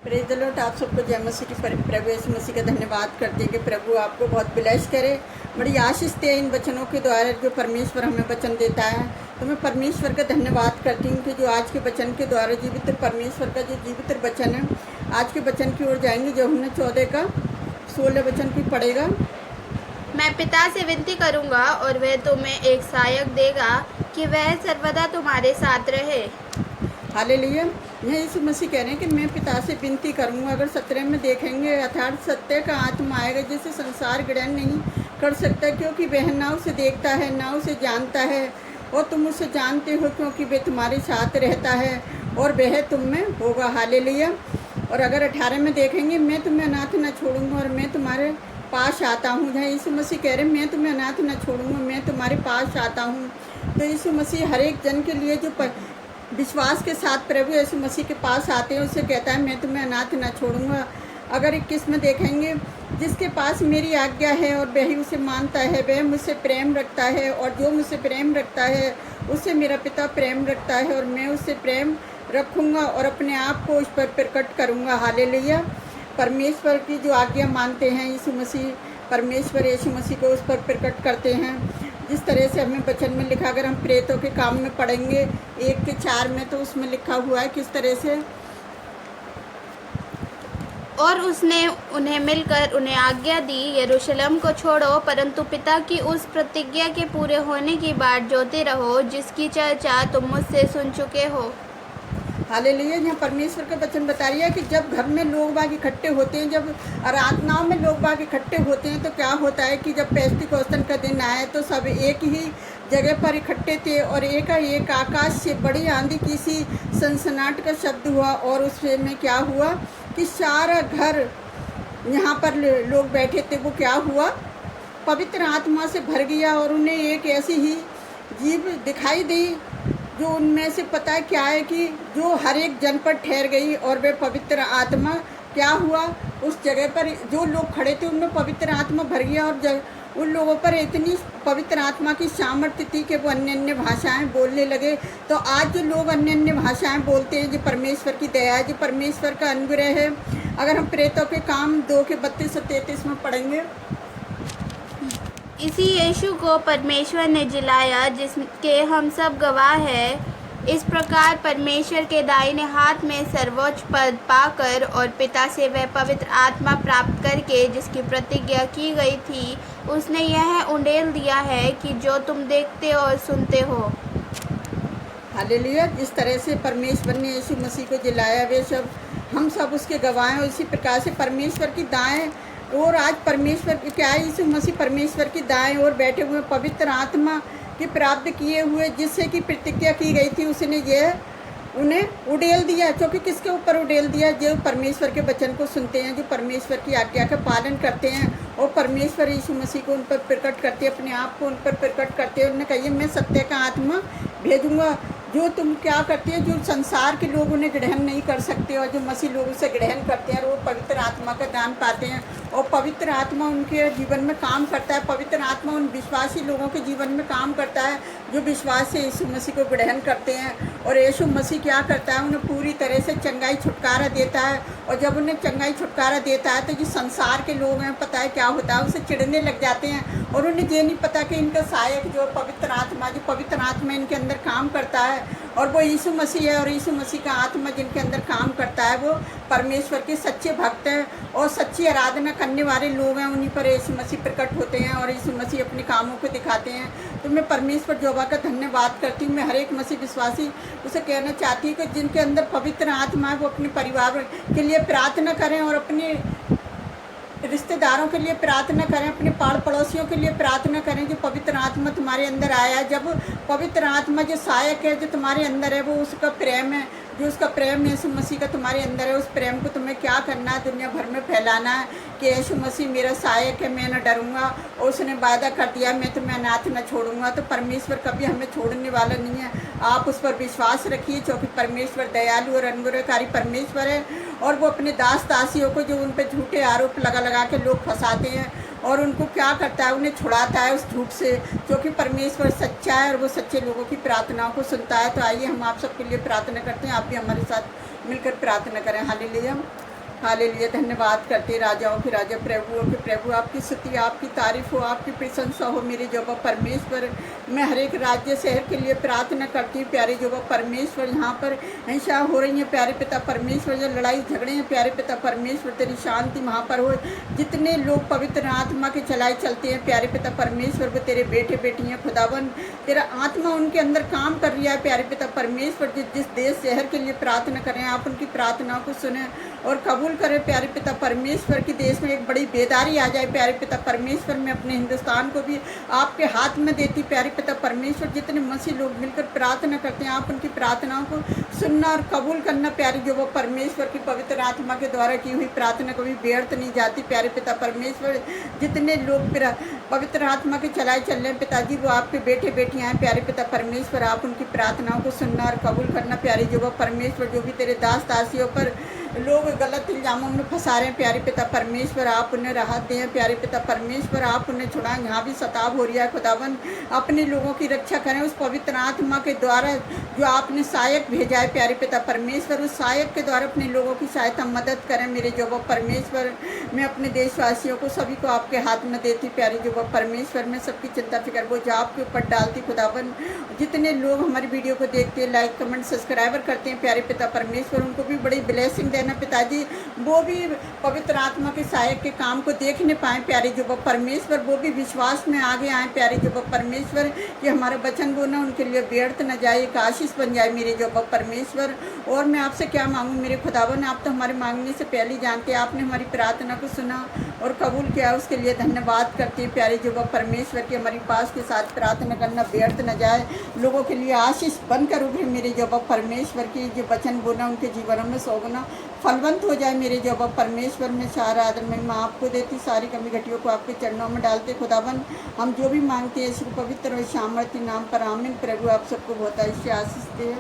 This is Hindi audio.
Praise the Lord. आप सबको जय मसीह की प्रभु यीशु मसीह का धन्यवाद करते हैं कि प्रभु आपको बहुत ब्लेस करे, बड़ी आशीष दे इन वचनों के द्वारा जो परमेश्वर हमें वचन देता है। तो मैं परमेश्वर का धन्यवाद करती हूँ कि जो आज के वचन के द्वारा जीवित परमेश्वर का जो जीवित वचन है, आज के वचन की ओर जाएंगे। जो हमने 14 का 16 वचन की पढ़ेगा। मैं पिता से विनती करूंगा और वह तुम्हें एक सहायक देगा कि वह सर्वदा तुम्हारे साथ रहे। हालेलुया। यह यीशु मसीह कह रहे हैं कि मैं पिता से विनती करूंगा। अगर 17 में देखेंगे, अर्थात सत्य का आत्मा आएगा जिसे संसार ग्रहण नहीं कर सकता, क्योंकि वह ना उसे देखता है ना उसे जानता है, और तुम उसे जानते हो क्योंकि वह तुम्हारे साथ रहता है और वह तुम में होगा। हालेलुया। और अगर 18 में देखेंगे, मैं तुम्हें अनाथ न छोड़ूंगा और मैं तुम्हारे पास आता हूँ। जहाँ यीशु मसीह कह रहे हैं मैं तुम्हें अनाथ न छोड़ूंगा, मैं तुम्हारे पास आता हूँ। तो यीशु मसीह हर एक जन के लिए जो विश्वास के साथ प्रभु यीशु मसीह के पास आते हैं, उससे कहता है मैं तुम्हें अनाथ न छोड़ूंगा। अगर 21 में देखेंगे, जिसके पास मेरी आज्ञा है और वही उसे मानता है वह मुझसे प्रेम रखता है, और जो मुझसे प्रेम रखता है उससे मेरा पिता प्रेम रखता है, और मैं उससे प्रेम रखूँगा और अपने आप को उस पर प्रकट करूँगा। हालेलुया। परमेश्वर की जो आज्ञा मानते हैं यीशु मसीह, परमेश्वर यीशु मसीह को उस पर प्रकट करते हैं। जिस तरह से हमें वचन में लिखा, अगर हम प्रेतों के काम में पढ़ेंगे 1 के 4 में, तो उसमें लिखा हुआ है किस तरह से। और उसने उन्हें मिलकर उन्हें आज्ञा दी, यरूशलेम को छोड़ो, परंतु पिता की उस प्रतिज्ञा के पूरे होने की बाट जोते रहो जिसकी चर्चा तुम मुझसे सुन चुके हो। हालेलुया। यहाँ परमेश्वर का वचन बता रही है कि जब घर में लोग बाग इकट्ठे होते हैं, जब आराधनाओं में लोग बाग इकट्ठे होते हैं, तो क्या होता है कि जब पेंतिकोस्तन का दिन आया तो सब एक ही जगह पर इकट्ठे थे, और एक आकाश से बड़ी आंधी की सी सनसनाहट का शब्द हुआ, और उसमें क्या हुआ कि सारा घर यहाँ पर लोग बैठे थे, वो क्या हुआ, पवित्र आत्मा से भर गया, और उन्हें एक ऐसी ही जीव दिखाई दी जो उनमें से पता है क्या है कि जो हर एक जन पर ठहर गई, और वे पवित्र आत्मा क्या हुआ, उस जगह पर जो लोग खड़े थे उनमें पवित्र आत्मा भर गया, और उन लोगों पर इतनी पवित्र आत्मा की सामर्थ्य थी कि वो अन्य अन्य भाषाएं बोलने लगे। तो आज जो लोग अन्य अन्य भाषाएं बोलते हैं, जो परमेश्वर की दया है, जो परमेश्वर का अनुग्रह है। अगर हम प्रेतों के काम 2 के 32 से 33 में पढ़ेंगे, इसी यीशु को परमेश्वर ने जिलाया जिसके हम सब गवाह हैं। इस प्रकार परमेश्वर के दाहिने हाथ में सर्वोच्च पद पाकर और पिता से वह पवित्र आत्मा प्राप्त करके जिसकी प्रतिज्ञा की गई थी, उसने यह उंडेल दिया है कि जो तुम देखते और सुनते हो। हालेलुया। जिस तरह से परमेश्वर ने यीशु मसीह को जिलाया, वे सब हम सब उसके गवाह हैं। इसी प्रकार से परमेश्वर की दाएं और आज परमेश्वर क्या है, यीशु मसीह परमेश्वर की दाएं ओर बैठे हुए पवित्र आत्मा की प्राप्त किए हुए, जिससे कि प्रतिज्ञा की गई थी, उसने यह उन्हें उड़ेल दिया। क्योंकि किसके ऊपर उड़ेल दिया, जो परमेश्वर के वचन को सुनते हैं, जो परमेश्वर की आज्ञा का पालन करते हैं, और परमेश्वर यीशु मसीह को उन पर प्रकट करते हैं, अपने आप को उन पर प्रकट करते हैं। उन्होंने कही मैं सत्य का आत्मा भेजूंगा, जो तुम क्या करते हैं, जो संसार के लोग उन्हें ग्रहण नहीं कर सकते, और जो मसीह लोग उसे ग्रहण करते हैं, वो पवित्र आत्मा का दान पाते हैं, और पवित्र आत्मा उनके जीवन में काम करता है। पवित्र आत्मा उन विश्वासी लोगों के जीवन में काम करता है जो विश्वास से यीशु मसीह को ग्रहण करते हैं। और यीशु मसीह क्या करता है, उन्हें पूरी तरह से चंगाई छुटकारा देता है। और जब उन्हें चंगाई छुटकारा देता है, तो जो संसार के लोग हैं, पता है क्या होता है, उसे चिढ़ने लग जाते हैं, और उन्हें ये नहीं पता कि इनका सहायक जो पवित्र आत्मा इनके अंदर काम करता है, और वो यीशु मसीह है। और यीशु मसीह का आत्मा जिनके अंदर काम करता है, वो परमेश्वर के सच्चे भक्त हैं और सच्ची आराधना करने वाले लोग हैं। उन्हीं पर यीशु मसीह प्रकट होते हैं, और यीशु मसीह अपने कामों को दिखाते हैं। तो मैं परमेश्वर जोबा का धन्यवाद करती हूँ। मैं हर एक मसीह विश्वासी उसे कहना चाहती हूँ कि जिनके अंदर पवित्र आत्मा है, वो अपने परिवार के लिए प्रार्थना करें, और अपने रिश्तेदारों के लिए प्रार्थना करें, अपने पाड़ पड़ोसियों के लिए प्रार्थना करें। जो पवित्र आत्मा तुम्हारे अंदर आया है, जब पवित्र आत्मा जो सहायक है, जो तुम्हारे अंदर है, वो उसका प्रेम है, जो उसका प्रेम यीशु मसीह का तुम्हारे अंदर है, उस प्रेम को तुम्हें क्या करना है, दुनिया भर में फैलाना है कि यीशु मसीह मेरा सहायक है, मैं न डरूंगा, और उसने वादा कर दिया मैं तुम्हें अनाथ न छोड़ूंगा। तो परमेश्वर कभी हमें छोड़ने वाला नहीं है। आप उस पर विश्वास रखिए, क्योंकि परमेश्वर दयालु और अनुग्रहकारी परमेश्वर है, और वो अपने दास दासियों को जो उन पर झूठे आरोप लगा के लोग फंसाते हैं, और उनको क्या करता है, उन्हें छुड़ाता है उस झूठ से, क्योंकि परमेश्वर सच्चा है और वो सच्चे लोगों की प्रार्थनाओं को सुनता है। तो आइए हम आप सबके लिए प्रार्थना करते हैं। आप भी हमारे साथ मिलकर प्रार्थना करें। हालेलुया। हालेलुया। धन्यवाद करते राजाओं के राजा, प्रभुओं के प्रभु, आपकी स्तुति, आपकी तारीफ हो, आपकी प्रशंसा हो मेरे जो परमेश्वर। मैं हर एक राज्य शहर के लिए प्रार्थना करती हूँ प्यारे जो परमेश्वर। यहाँ पर हिंसा हो रही है प्यारे पिता परमेश्वर, जो लड़ाई झगड़े हैं प्यारे पिता परमेश्वर, तेरी शांति वहाँ पर हो। जितने लोग पवित्र आत्मा के चलाए चलते हैं प्यारे पिता परमेश्वर, वो तेरे बेटे बेटी हैं खुदावन। तेरा आत्मा उनके अंदर काम कर रहा है प्यारे पिता परमेश्वर। जिस देश शहर के लिए प्रार्थना कर रहे हैं, आप उनकी प्रार्थनाओं को सुने और कबूल करें प्यारे पिता परमेश्वर। की देश में एक बड़ी बेदारी आ जाए प्यारे पिता परमेश्वर। मैं अपने हिंदुस्तान को भी आपके हाथ में देती प्यारे पिता परमेश्वर। जितने मसीह लोग मिलकर प्रार्थना करते हैं, आप उनकी प्रार्थनाओं को सुनना और कबूल करना प्यारे जो परमेश्वर की पवित्र आत्मा के द्वारा की हुई प्रार्थना कभी व्यर्थ नहीं जाती प्यारे पिता परमेश्वर। जितने लोग पवित्र आत्मा के चलाए चल रहे हैं पिताजी, वो आपके बेटे बेटियां हैं प्यारे पिता परमेश्वर। आप उनकी प्रार्थनाओं को सुनना और कबूल करना प्यारे जो परमेश्वर। जो भी तेरे दास दासियों पर लोग गलत इल्जामों में फंसा रहे हैं प्यारे पिता परमेश्वर, आप उन्हें राहत दें प्यारे पिता परमेश्वर। आप उन्हें छुड़ाएं, यहाँ भी सताव हो रही है खुदावन। अपने लोगों की रक्षा करें उस पवित्र आत्मा के द्वारा जो आपने सहायक भेजा है प्यारे पिता परमेश्वर। उस सहायक के द्वारा अपने लोगों की सहायता मदद करें मेरे जो परमेश्वर। मैं अपने देशवासियों को सभी को आपके हाथ में देती प्यारे जो परमेश्वर। मैं सबकी चिंता फिक्र वो जो आपके ऊपर डालती खुदावन। जितने लोग हमारी वीडियो को देखते हैं, लाइक कमेंट सब्सक्राइबर करते हैं प्यारे पिता परमेश्वर, उनको भी बड़ी ब्लेसिंग देना पिताजी। वो भी पवित्र आत्मा के सहायक के काम को देखने पाएँ प्यारे जो परमेश्वर। वो भी विश्वास में आगे आए प्यारे जो परमेश्वर कि हमारा वचन बोलना उनके लिए व्यर्थ न जाए, एक आशीष बन जाए मेरे जो परमेश्वर। और मैं आपसे क्या मांगूँ मेरे खुदावन, आप तो हमारे मांगने से पहले ही जानते हैं। आपने हमारी प्रार्थना को सुना और कबूल किया, उसके लिए धन्यवाद करते हैं प्यारे जो परमेश्वर के हमारी पास के साथ प्रार्थना करना व्यर्थ न जाए, लोगों के लिए आशीष बनकर उभरे मेरे जो परमेश्वर की जो वचन बोलना उनके जीवनों में सौगुना फलवंत हो जाए मेरे जो परमेश्वर। में सारा आदर मैं आपको देती, सारी कमी घटियों को आपके चरणों में डालते खुदावन। हम जो भी मांगते हैं इसको पवित्र और सामर्थ्य नाम पर आमीन। प्रभु आप सबको बहुत अच्छी आशीष दे।